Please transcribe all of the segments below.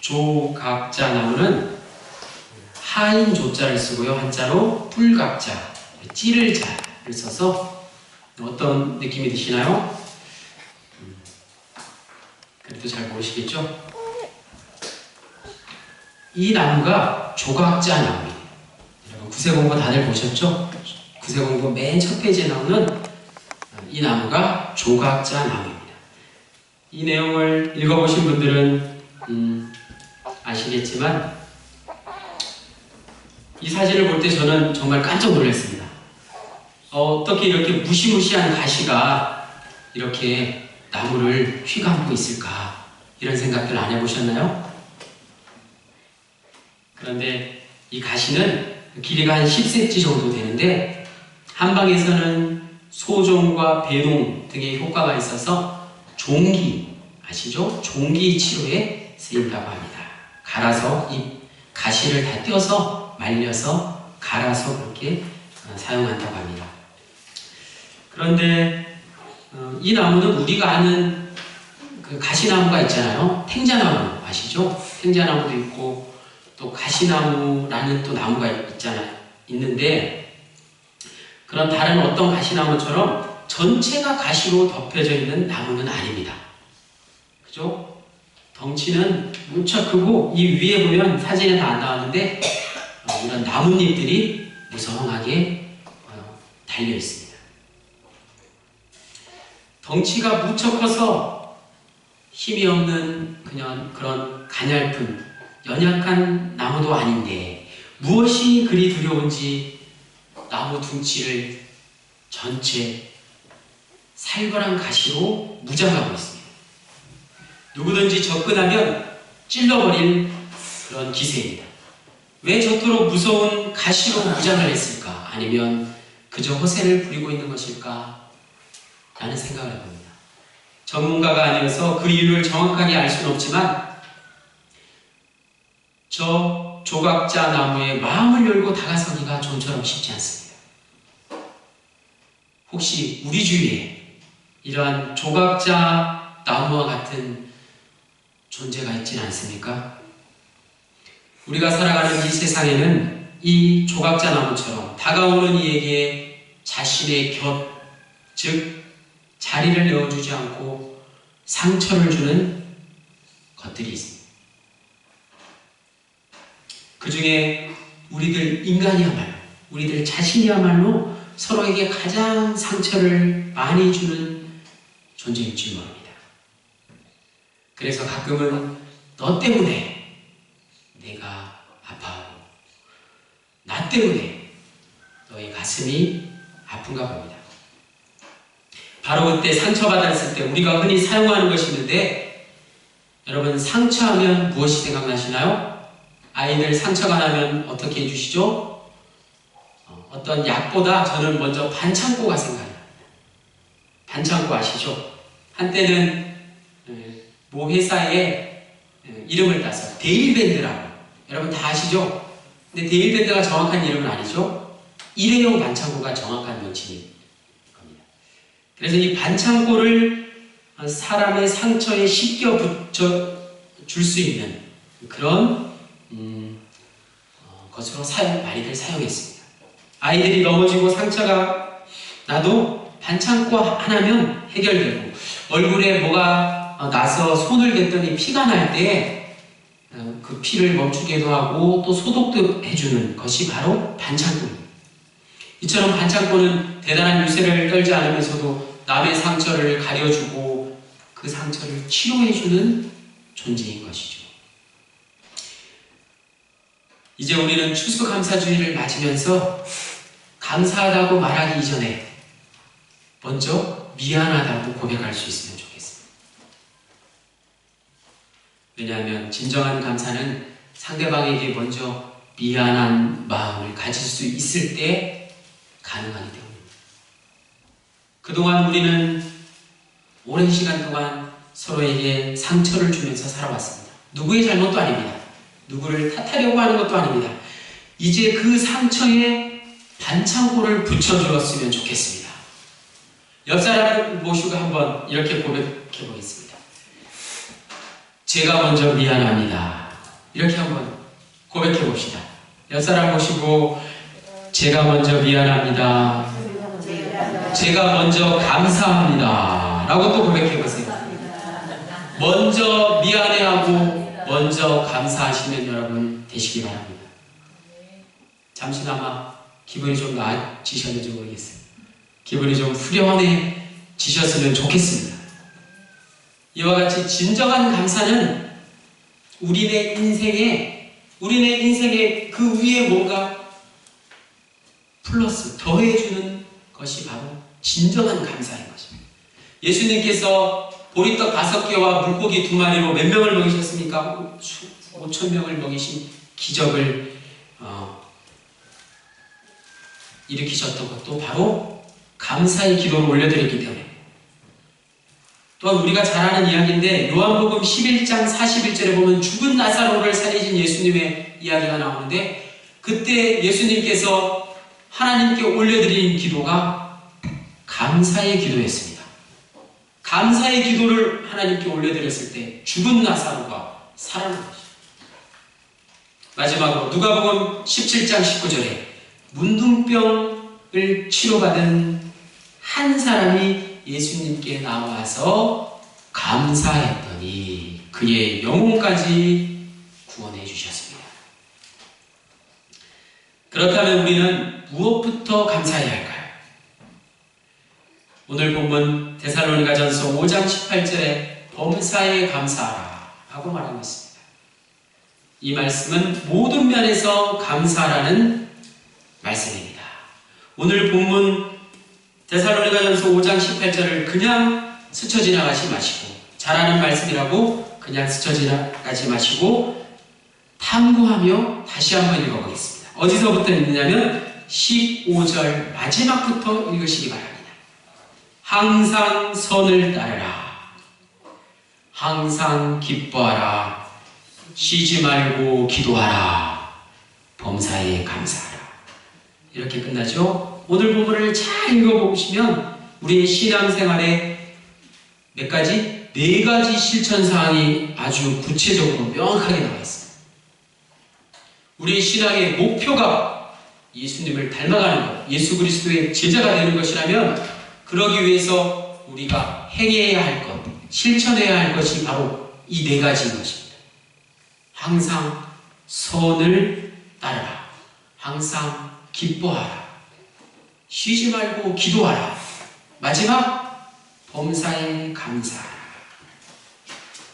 조각자 나무는 하인 조자를 쓰고요. 한자로 뿔각자, 찌를 자를 써서 어떤 느낌이 드시나요? 그래도 잘 모르시겠죠? 이 나무가 조각자 나무예요. 여러분 구세공부 다들 보셨죠? 구세공부 맨 첫 페이지에 나오는 이 나무가 조각자 나무입니다. 이 내용을 읽어보신 분들은 아시겠지만 이 사진을 볼 때 저는 정말 깜짝 놀랐습니다. 어떻게 이렇게 무시무시한 가시가 이렇게 나무를 휘감고 있을까? 이런 생각들 안 해보셨나요? 그런데 이 가시는 길이가 한 10cm 정도 되는데 한방에서는 소종과 배농 등의 효과가 있어서 종기, 아시죠? 종기 치료에 쓰인다고 합니다. 갈아서 이 가시를 다 떼어서 말려서 갈아서 그렇게 사용한다고 합니다. 그런데 이 나무는 우리가 아는 그 가시나무가 있잖아요. 탱자나무 아시죠? 탱자나무도 있고 또 가시나무라는 또 나무가 있는데 그런 다른 어떤 가시나무처럼 전체가 가시로 덮여져 있는 나무는 아닙니다. 그죠? 덩치는 무척 크고 이 위에 보면 사진에 다 안 나왔는데 이런 나뭇잎들이 무성하게 달려 있습니다. 덩치가 무척 커서 힘이 없는 그냥 그런 가냘픈 연약한 나무도 아닌데 무엇이 그리 두려운지 나무 둥치를 전체 살벌한 가시로 무장하고 있습니다. 누구든지 접근하면 찔러버릴 그런 기세입니다. 왜 저토록 무서운 가시로 무장을 했을까? 아니면 그저 허세를 부리고 있는 것일까? 라는 생각을 해봅니다. 전문가가 아니어서 그 이유를 정확하게 알 수는 없지만 저 조각자 나무에 마음을 열고 다가서기가 좀처럼 쉽지 않습니다. 혹시 우리 주위에 이러한 조각자 나무와 같은 존재가 있지는 않습니까? 우리가 살아가는 이 세상에는 이 조각자 나무처럼 다가오는 이에게 자신의 곁, 즉 자리를 내어주지 않고 상처를 주는 것들이 있습니다. 그 중에 우리들 인간이야말로, 우리들 자신이야말로 서로에게 가장 상처를 많이 주는 존재일 줄 모릅니다. 그래서 가끔은 너 때문에 내가 아파하고 나 때문에 너의 가슴이 아픈가 봅니다. 바로 그때 상처받았을 때 우리가 흔히 사용하는 것이 있는데 여러분 상처하면 무엇이 생각나시나요? 아이들 상처가 나면 어떻게 해주시죠? 어떤 약보다 저는 먼저 반창고가 생각나요. 반창고 아시죠? 한때는 모 회사에 이름을 따서 데일밴드라고 여러분 다 아시죠? 근데 데일밴드가 정확한 이름은 아니죠? 일회용 반창고가 정확한 명칭인 겁니다. 그래서 이 반창고를 사람의 상처에 씻겨 붙여 줄 수 있는 그런 것으로 많이들 사용했습니다. 아이들이 넘어지고 상처가 나도 반창고 하나면 해결되고 얼굴에 뭐가 나서 손을 댔더니 피가 날 때 그 피를 멈추게도 하고 또 소독도 해주는 것이 바로 반창고입니다. 이처럼 반창고는 대단한 유세를 떨지 않으면서도 남의 상처를 가려주고 그 상처를 치료해주는 존재인 것이죠. 이제 우리는 추수감사주의를 맞으면서 감사하다고 말하기 이전에 먼저 미안하다고 고백할 수 있으면 좋겠습니다. 왜냐하면 진정한 감사는 상대방에게 먼저 미안한 마음을 가질 수 있을 때 가능하기 때문입니다. 그동안 우리는 오랜 시간 동안 서로에게 상처를 주면서 살아왔습니다. 누구의 잘못도 아닙니다. 누구를 탓하려고 하는 것도 아닙니다. 이제 그 상처에 반창고를 붙여주었으면 좋겠습니다. 옆 사람을 모시고 한번 이렇게 고백해 보겠습니다. 제가 먼저 미안합니다. 이렇게 한번 고백해 봅시다. 옆사람 보시고 제가 먼저 미안합니다. 제가 먼저 감사합니다. 라고 또 고백해 보세요. 먼저 미안해하고 먼저 감사하시는 여러분 되시기 바랍니다. 잠시나마 기분이 좀 나아지셨는지 모르겠어요. 기분이 좀 후련해지셨으면 좋겠습니다. 이와 같이 진정한 감사는 우리네 인생에 그 위에 뭔가 플러스 더해주는 것이 바로 진정한 감사인 것입니다. 예수님께서 보리떡 5개와 물고기 2마리로 몇 명을 먹이셨습니까? 5,000명을 먹이신 기적을 일으키셨던 것도 바로 감사의 기도를 올려드렸기 때문에. 또한 우리가 잘 아는 이야기인데 요한복음 11장 41절에 보면 죽은 나사로를 살리신 예수님의 이야기가 나오는데 그때 예수님께서 하나님께 올려드린 기도가 감사의 기도였습니다. 감사의 기도를 하나님께 올려드렸을 때 죽은 나사로가 살아난 것입니다. 마지막으로 누가복음 17장 19절에 문둥병을 치료받은 한 사람이 예수님께 나와서 감사했더니 그의 영혼까지 구원해 주셨습니다. 그렇다면 우리는 무엇부터 감사해야 할까요? 오늘 본문 데살로니가전서 5장 18절에 범사에 감사하라 라고 말하고 있습니다. 이 말씀은 모든 면에서 감사하라는 말씀입니다. 오늘 본문 데살로니가전서 5장 18절을 그냥 스쳐 지나가지 마시고 잘 아는 말씀이라고 그냥 스쳐 지나가지 마시고 탐구하며 다시 한번 읽어보겠습니다. 어디서부터 읽느냐면 15절 마지막부터 읽으시기 바랍니다. 항상 선을 따르라. 항상 기뻐하라. 쉬지 말고 기도하라. 범사에 감사하라. 이렇게 끝나죠. 오늘 본문을 잘 읽어보시면 우리의 신앙생활에 몇 가지? 4가지 실천사항이 아주 구체적으로 명확하게 나와 있습니다. 우리의 신앙의 목표가 예수님을 닮아가는 것, 예수 그리스도의 제자가 되는 것이라면 그러기 위해서 우리가 행해야 할 것, 실천해야 할 것이 바로 이 4가지인 것입니다. 항상 선을 따르라. 항상 기뻐하라. 쉬지 말고 기도하라. 마지막 범사에 감사하라.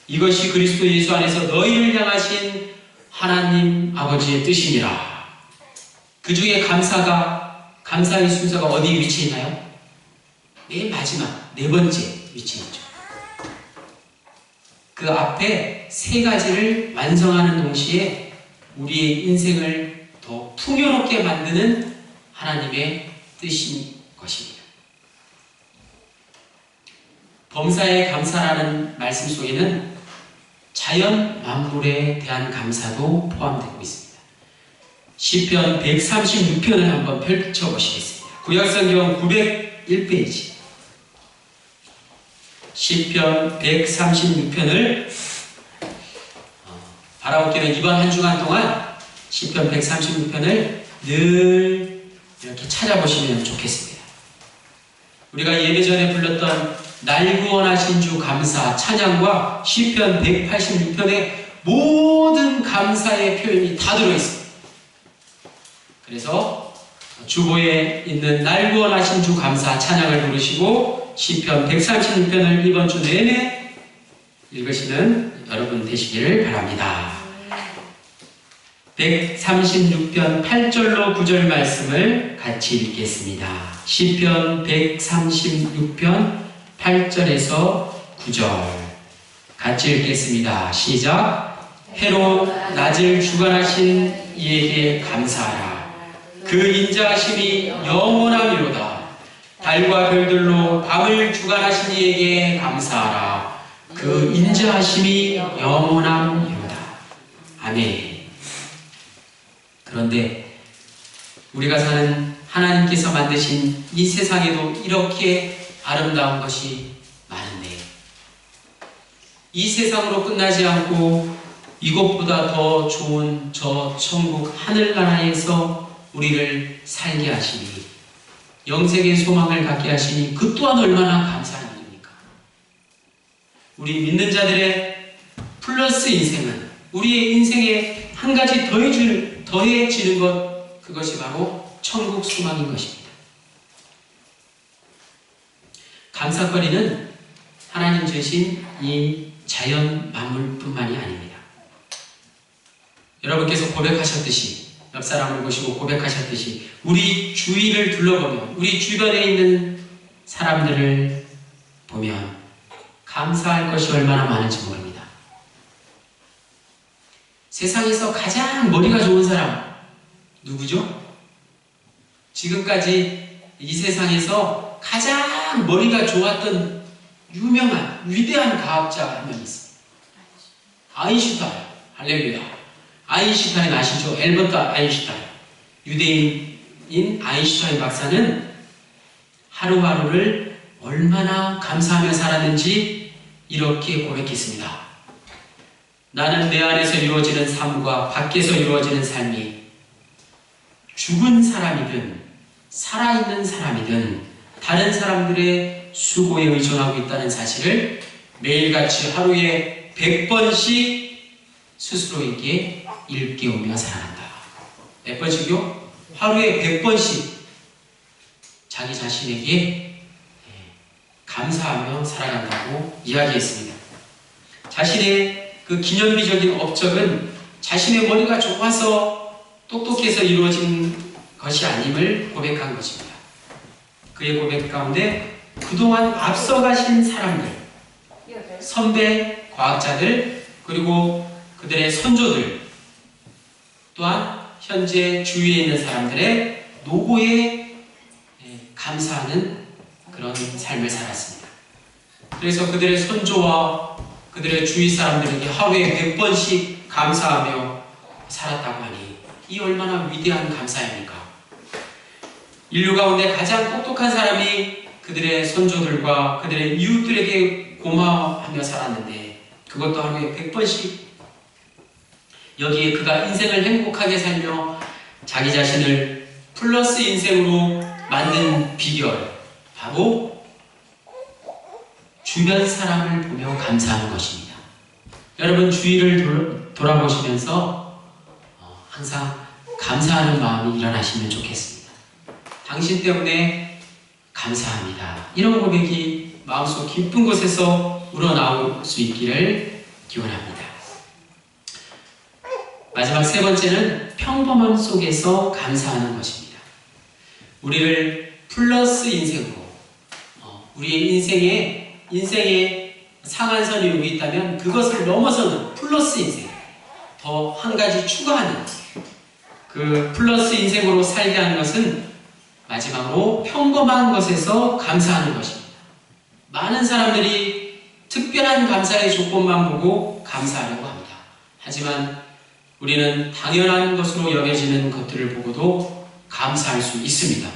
이것이 그리스도 예수 안에서 너희를 향하신 하나님 아버지의 뜻이니라. 그 중에 감사의 순서가 어디 위치해 있나요? 맨 마지막 4번째 위치에 있죠. 그 앞에 3가지를 완성하는 동시에 우리의 인생을 더 풍요롭게 만드는 하나님의 뜻인 것입니다. 범사에 감사라는 말씀 속에는 자연 만물에 대한 감사도 포함되고 있습니다. 시편 136편을 한번 펼쳐보시겠습니다. 구약성경 901페이지 시편 136편을 바라보기는 이번 한 주간 동안 시편 136편을 늘 이렇게 찾아보시면 좋겠습니다. 우리가 예배 전에 불렀던 날 구원하신 주 감사 찬양과 시편 186편의 모든 감사의 표현이 다 들어있습니다. 그래서 주보에 있는 날 구원하신 주 감사 찬양을 부르시고 시편 136편을 이번 주 내내 읽으시는 여러분 되시기를 바랍니다. 136편 8절로 9절 말씀을 같이 읽겠습니다. 시편 136편 8절에서 9절 같이 읽겠습니다. 시작. 해로 낮을 주관하신 이에게 감사하라. 그 인자하심이 영원하미로다. 달과 별들로 밤을 주관하신 이에게 감사하라. 그 인자하심이 영원하미로다. 아멘. 그런데 우리가 사는 하나님께서 만드신 이 세상에도 이렇게 아름다운 것이 많은데 이 세상으로 끝나지 않고 이것보다 더 좋은 저 천국 하늘나라에서 우리를 살게 하시니 영생의 소망을 갖게 하시니 그 또한 얼마나 감사한 일입니까? 우리 믿는 자들의 플러스 인생은 우리의 인생에 한 가지 더해지는 것, 그것이 바로 천국 소망인 것입니다. 감사거리는 하나님 주신 이 자연 만물뿐만이 아닙니다. 여러분께서 고백하셨듯이, 옆 사람을 보시고 고백하셨듯이 우리 주위를 둘러보면, 우리 주변에 있는 사람들을 보면 감사할 것이 얼마나 많은지 모릅니다. 세상에서 가장 머리가 좋은 사람 누구죠? 지금까지 이 세상에서 가장 머리가 좋았던 유명한 위대한 과학자 한 명 있습니다. 아인슈타인. 할렐루야. 아인슈타인 아시죠? 엘버트 아인슈타인. 유대인인 아인슈타인 박사는 하루하루를 얼마나 감사하며 살았는지 이렇게 고백했습니다. 나는 내 안에서 이루어지는 삶과 밖에서 이루어지는 삶이 죽은 사람이든 살아있는 사람이든 다른 사람들의 수고에 의존하고 있다는 사실을 매일같이 하루에 100번씩 스스로에게 일깨우며 살아간다. 몇 번씩요? 하루에 100번씩 자기 자신에게 감사하며 살아간다고 이야기했습니다. 자신의 그 기념비적인 업적은 자신의 머리가 좋아서 똑똑해서 이루어진 것이 아님을 고백한 것입니다. 그의 고백 가운데 그동안 앞서가신 사람들, 선배 과학자들, 그리고 그들의 선조들, 또한 현재 주위에 있는 사람들의 노고에 감사하는 그런 삶을 살았습니다. 그래서 그들의 선조와 그들의 주위 사람들에게 하루에 100번씩 감사하며 살았다고 하니 이 얼마나 위대한 감사입니까? 인류 가운데 가장 똑똑한 사람이 그들의 선조들과 그들의 이웃들에게 고마워하며 살았는데 그것도 하루에 100번씩 여기에 그가 인생을 행복하게 살며 자기 자신을 플러스 인생으로 만든 비결, 바로 주변 사람을 보며 감사하는 것입니다. 여러분 주위를 돌아보시면서 항상 감사하는 마음이 일어나시면 좋겠습니다. 당신 때문에 감사합니다. 이런 고백이 마음속 깊은 곳에서 우러나올 수 있기를 기원합니다. 마지막 세 번째는 평범함 속에서 감사하는 것입니다. 우리를 플러스 인생으로, 우리의 인생에 상한선이 여기 있다면 그것을 넘어서는 플러스 인생, 더 한 가지 추가하는 그 플러스 인생으로 살게 하는 것은 마지막으로 평범한 것에서 감사하는 것입니다. 많은 사람들이 특별한 감사의 조건만 보고 감사하려고 합니다. 하지만 우리는 당연한 것으로 여겨지는 것들을 보고도 감사할 수 있습니다.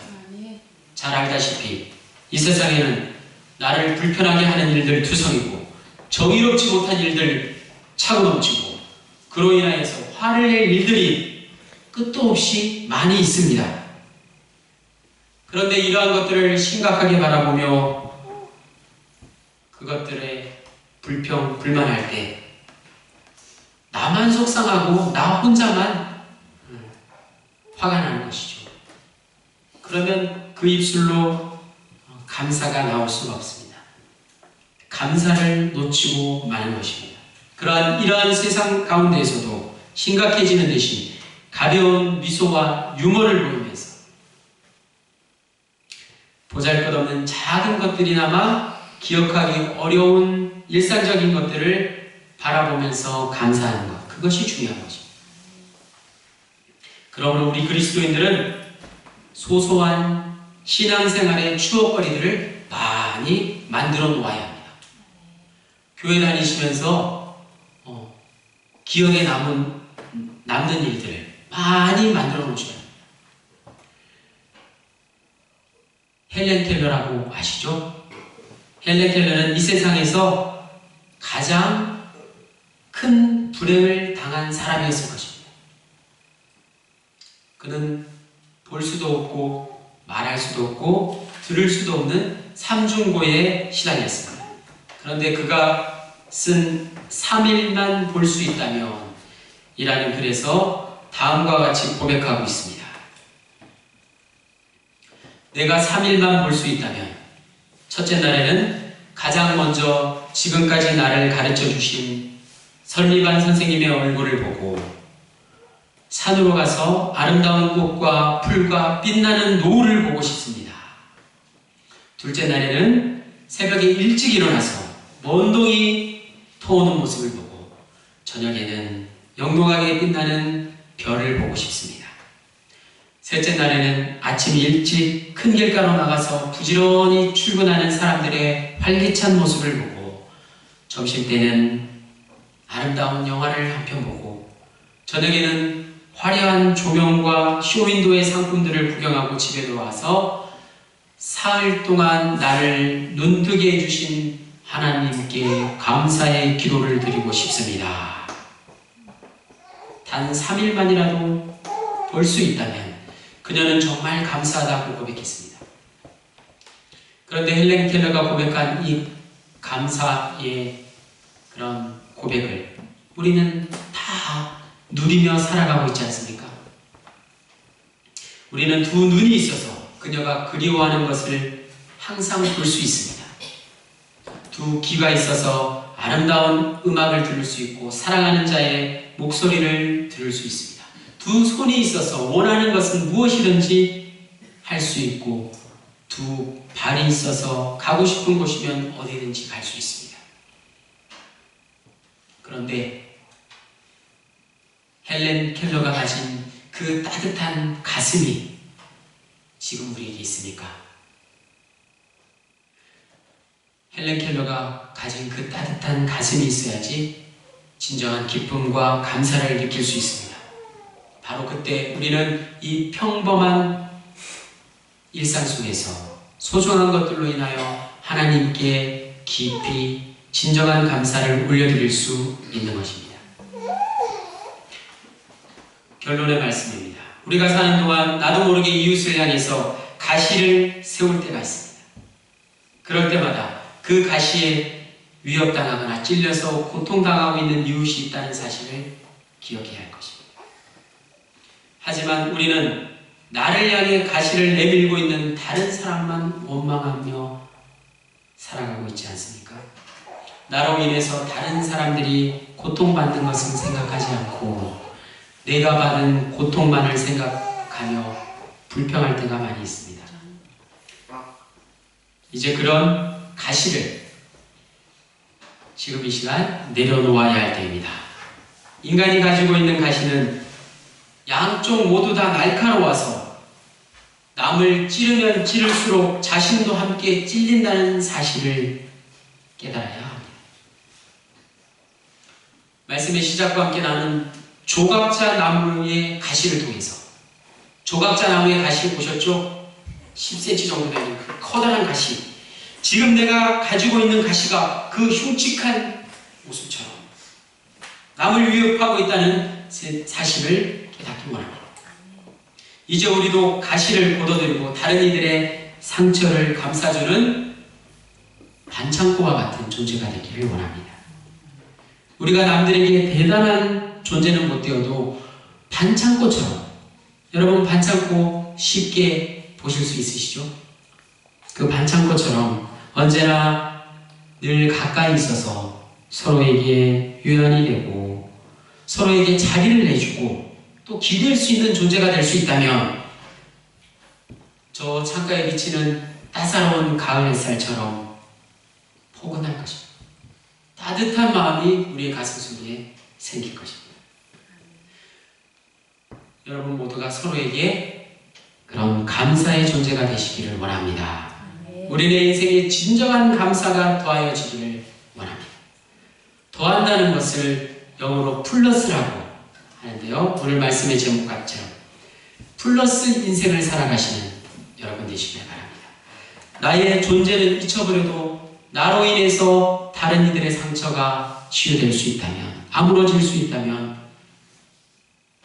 잘 알다시피 이 세상에는 나를 불편하게 하는 일들 투성이고 정의롭지 못한 일들 차고 넘치고 그로 인하여서 화를 낼 일들이 끝도 없이 많이 있습니다. 그런데 이러한 것들을 심각하게 바라보며 그것들에 불만할 때 나만 속상하고 나 혼자만 화가 나는 것이죠. 그러면 그 입술로 감사가 나올 수가 없습니다. 감사를 놓치고 마는 것입니다. 이러한 세상 가운데에서도 심각해지는 대신 가벼운 미소와 유머를 보이면서 보잘것없는 작은 것들이나마 기억하기 어려운 일상적인 것들을 바라보면서 감사하는 것, 그것이 중요한 것입니다. 그러므로 우리 그리스도인들은 소소한 신앙생활의 추억거리들을 많이 만들어 놓아야 합니다. 교회 다니시면서 기억에 남는 일들을 많이 만들어 놓으셔야 합니다. 헬렌 켈러라고 아시죠? 헬렌 켈러는 이 세상에서 가장 큰 불행을 당한 사람이었을 것입니다. 그는 볼 수도 없고 말할 수도 없고 들을 수도 없는 삼중고에 시달렸습니다. 그런데 그가 쓴 3일만 볼 수 있다면 이라는 글에서 다음과 같이 고백하고 있습니다. 내가 3일만 볼 수 있다면 첫째 날에는 가장 먼저 지금까지 나를 가르쳐 주신 설리반 선생님의 얼굴을 보고 산으로 가서 아름다운 꽃과 풀과 빛나는 노을을 보고 싶습니다. 둘째 날에는 새벽에 일찍 일어나서 먼 동이 터오는 모습을 보고 저녁에는 영롱하게 빛나는 별을 보고 싶습니다. 셋째 날에는 아침 일찍 큰 길가로 나가서 부지런히 출근하는 사람들의 활기찬 모습을 보고 점심때는 아름다운 영화를 한 편 보고 저녁에는 화려한 조명과 쇼윈도의 상품들을 구경하고 집에 돌아와서 사흘 동안 나를 눈뜨게 해주신 하나님께 감사의 기도를 드리고 싶습니다. 단 3일만이라도 볼 수 있다면 그녀는 정말 감사하다고 고백했습니다. 그런데 헬렌 켈러가 고백한 이 감사의 그런 고백을 우리는 다 누리며 살아가고 있지 않습니까? 우리는 두 눈이 있어서 그녀가 그리워하는 것을 항상 볼 수 있습니다. 두 귀가 있어서 아름다운 음악을 들을 수 있고 사랑하는 자의 목소리를 들을 수 있습니다. 두 손이 있어서 원하는 것은 무엇이든지 할 수 있고 두 발이 있어서 가고 싶은 곳이면 어디든지 갈 수 있습니다. 그런데 헬렌 켈러가 가진 그 따뜻한 가슴이 지금 우리에게 있습니까? 헬렌 켈러가 가진 그 따뜻한 가슴이 있어야지 진정한 기쁨과 감사를 느낄 수 있습니다. 바로 그때 우리는 이 평범한 일상 속에서 소중한 것들로 인하여 하나님께 깊이 진정한 감사를 올려드릴 수 있는 것입니다. 결론의 말씀입니다. 우리가 사는 동안 나도 모르게 이웃을 향해서 가시를 세울 때가 있습니다. 그럴 때마다 그 가시에 위협당하거나 찔려서 고통당하고 있는 이웃이 있다는 사실을 기억해야 할 것입니다. 하지만 우리는 나를 향해 가시를 내밀고 있는 다른 사람만 원망하며 살아가고 있지 않습니까? 나로 인해서 다른 사람들이 고통받는 것은 생각하지 않고 내가 받은 고통만을 생각하며 불평할 때가 많이 있습니다. 이제 그런 가시를 지금 이 시간 내려놓아야 할 때입니다. 인간이 가지고 있는 가시는 양쪽 모두 다 날카로워서 남을 찌르면 찌를수록 자신도 함께 찔린다는 사실을 깨달아야 합니다. 말씀의 시작과 함께 나는 조각자 나무의 가시를 통해서 조각자 나무의 가시 보셨죠? 10cm 정도 되는 그 커다란 가시, 지금 내가 가지고 있는 가시가 그 흉측한 모습처럼 남을 위협하고 있다는 사실을 깨닫기 원합니다. 이제 우리도 가시를 걷어들이고 다른 이들의 상처를 감싸주는 반창고와 같은 존재가 되기를 원합니다. 우리가 남들에게 대단한 존재는 못 되어도 반창고처럼, 여러분 반창고 쉽게 보실 수 있으시죠? 그 반창고처럼 언제나 늘 가까이 있어서 서로에게 유연이 되고 서로에게 자리를 내주고 또 기댈 수 있는 존재가 될 수 있다면 저 창가에 비치는 따사로운 가을 햇살처럼 포근할 것입니다. 따뜻한 마음이 우리의 가슴 속에 생길 것입니다. 여러분 모두가 서로에게 그런 감사의 존재가 되시기를 원합니다. 우리의 인생에 진정한 감사가 더하여지기를 원합니다. 더한다는 것을 영어로 플러스라고 하는데요. 오늘 말씀의 제목같처럼 플러스 인생을 살아가시는 여러분 되시길 바랍니다. 나의 존재는 잊혀버려도 나로 인해서 다른 이들의 상처가 치유될 수 있다면, 아물어질 수 있다면,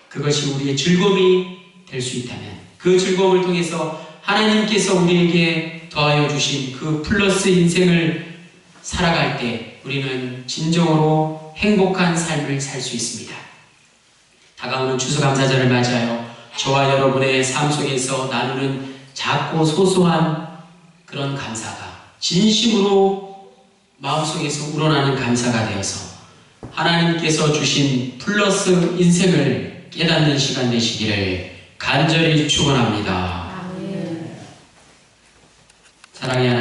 그것이 우리의 즐거움이 될 수 있다면, 그 즐거움을 통해서 하나님께서 우리에게 더하여 주신 그 플러스 인생을 살아갈 때 우리는 진정으로 행복한 삶을 살 수 있습니다. 다가오는 추수감사절을 맞이하여 저와 여러분의 삶 속에서 나누는 작고 소소한 그런 감사가 진심으로 마음속에서 우러나는 감사가 되어서 하나님께서 주신 플러스 인생을 깨닫는 시간 되시기를 간절히 축원합니다. 사랑의 하나님.